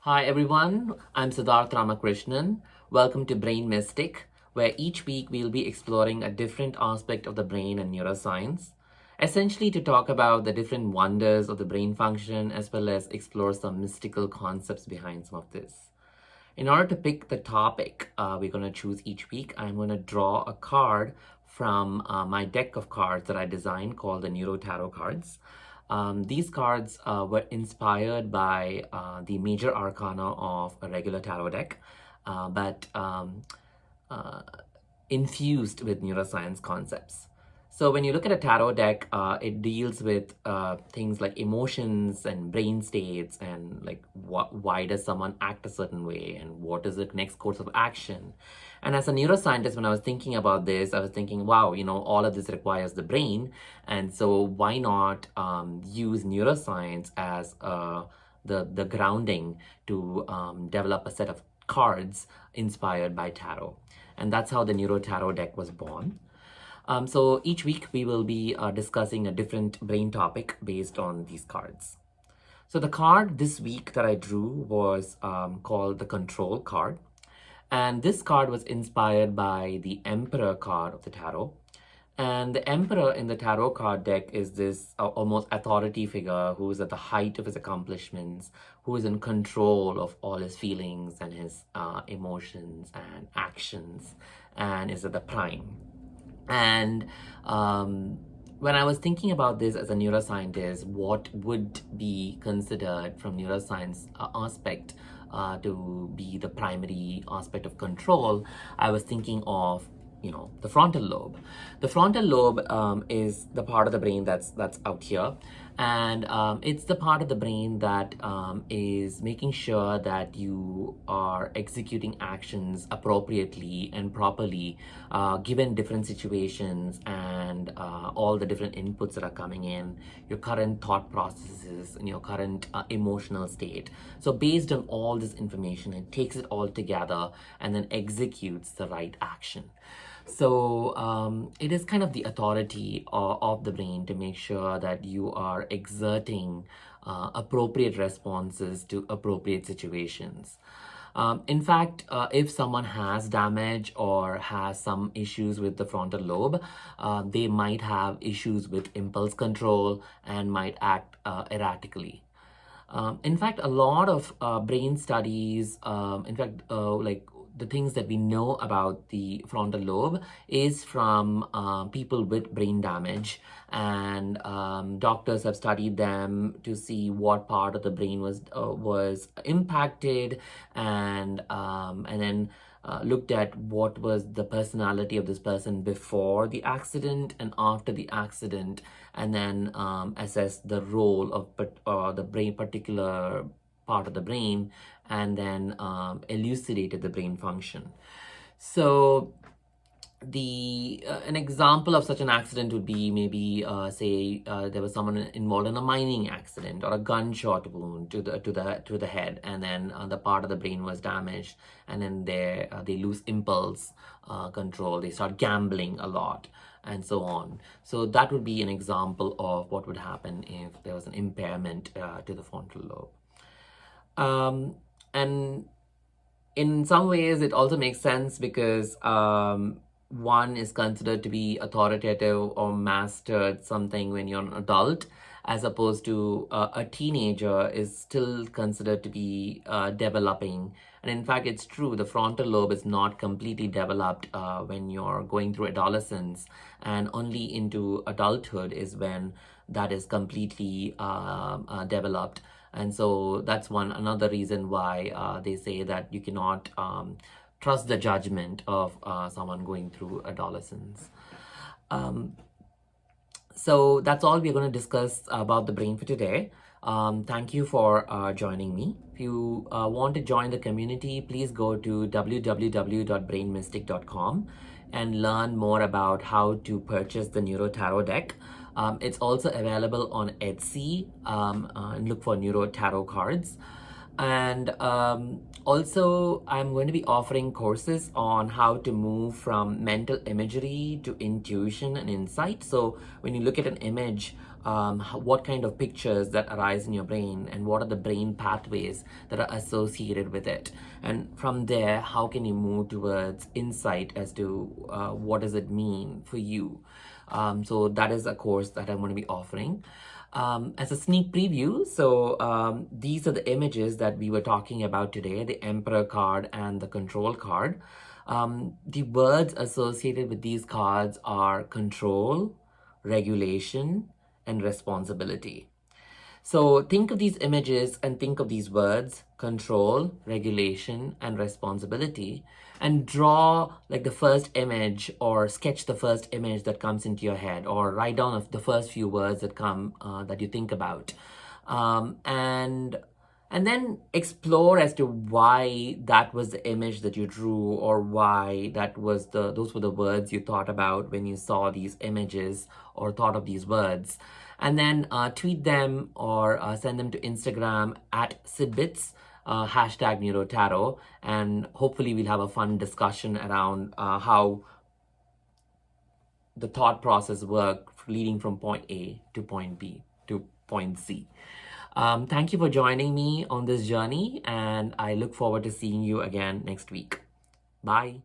Hi everyone, I'm Siddharth Ramakrishnan. Welcome to Brain Mystic, where each week we'll be exploring a different aspect of the brain and neuroscience, essentially to talk about the different wonders of the brain function as well as explore some mystical concepts behind some of this. In order to pick the topic we're going to choose each week, I'm going to draw a card from my deck of cards that I designed called the Neuro Tarot cards. These cards were inspired by the major arcana of a regular tarot deck, but uh, infused with neuroscience concepts. So when you look at a tarot deck, it deals with things like emotions and brain states and like why does someone act a certain way and what is the next course of action. And as a neuroscientist, when I was thinking about this, I was thinking, wow, all of this requires the brain. And so why not use neuroscience as the grounding to develop a set of cards inspired by tarot. And that's how the Neuro Tarot deck was born. So each week we will be discussing a different brain topic based on these cards. So the card this week that I drew was called the Control card. And this card was inspired by the Emperor card of the tarot. And the Emperor in the tarot card deck is this almost authority figure who is at the height of his accomplishments, who is in control of all his feelings and his emotions and actions, and is at the prime. And when I was thinking about this as a neuroscientist, what would be considered from neuroscience aspect to be the primary aspect of control, I was thinking of the frontal lobe. The frontal lobe is the part of the brain that's out here, and it's the part of the brain that is making sure that you are executing actions appropriately and properly given different situations and all the different inputs that are coming in, your current thought processes and your current emotional state. So based on all this information, it takes it all together and then executes the right action. So it is kind of the authority of the brain to make sure that you are exerting appropriate responses to appropriate situations. In fact, if someone has damage or has some issues with the frontal lobe, they might have issues with impulse control and might act erratically. In fact, a lot of brain studies, like the things that we know about the frontal lobe is from people with brain damage, and doctors have studied them to see what part of the brain was impacted, and then looked at what was the personality of this person before the accident and after the accident, and then assessed the role of the brain, particular part of the brain, and then elucidated the brain function. So an example of such an accident would be maybe say there was someone involved in a mining accident or a gunshot wound to the head, and then the part of the brain was damaged, and then they lose impulse control, they start gambling a lot, and so on. So that would be an example of what would happen if there was an impairment to the frontal lobe. And in some ways, it also makes sense because one is considered to be authoritative or mastered something when you're an adult, as opposed to a teenager is still considered to be developing. And in fact, it's true, the frontal lobe is not completely developed when you're going through adolescence, and only into adulthood is when that is completely developed. And so that's another reason why they say that you cannot trust the judgment of someone going through adolescence. So that's all we're going to discuss about the brain for today. Thank you for joining me. If you want to join the community, please go to www.brainmystic.com and learn more about how to purchase the Neuro Tarot deck. It's also available on Etsy, and look for Neuro Tarot cards. And also, I'm going to be offering courses on how to move from mental imagery to intuition and insight. So when you look at an image, what kind of pictures that arise in your brain and what are the brain pathways that are associated with it. And from there, how can you move towards insight as to what does it mean for you. So that is a course that I'm going to be offering. As a sneak preview, so these are the images that we were talking about today, the Emperor card and the Control card. The words associated with these cards are control, regulation, and responsibility. So think of these images and think of these words, control, regulation, and responsibility, and draw like the first image or sketch the first image that comes into your head, or write down the first few words that come that you think about. Um, and and then explore as to why that was the image that you drew, or why those were the words you thought about when you saw these images or thought of these words. And then tweet them or send them to Instagram at sidbits, hashtag neurotarot, and hopefully we'll have a fun discussion around how the thought process work leading from point A to point B to point C. Thank you for joining me on this journey, and I look forward to seeing you again next week. Bye.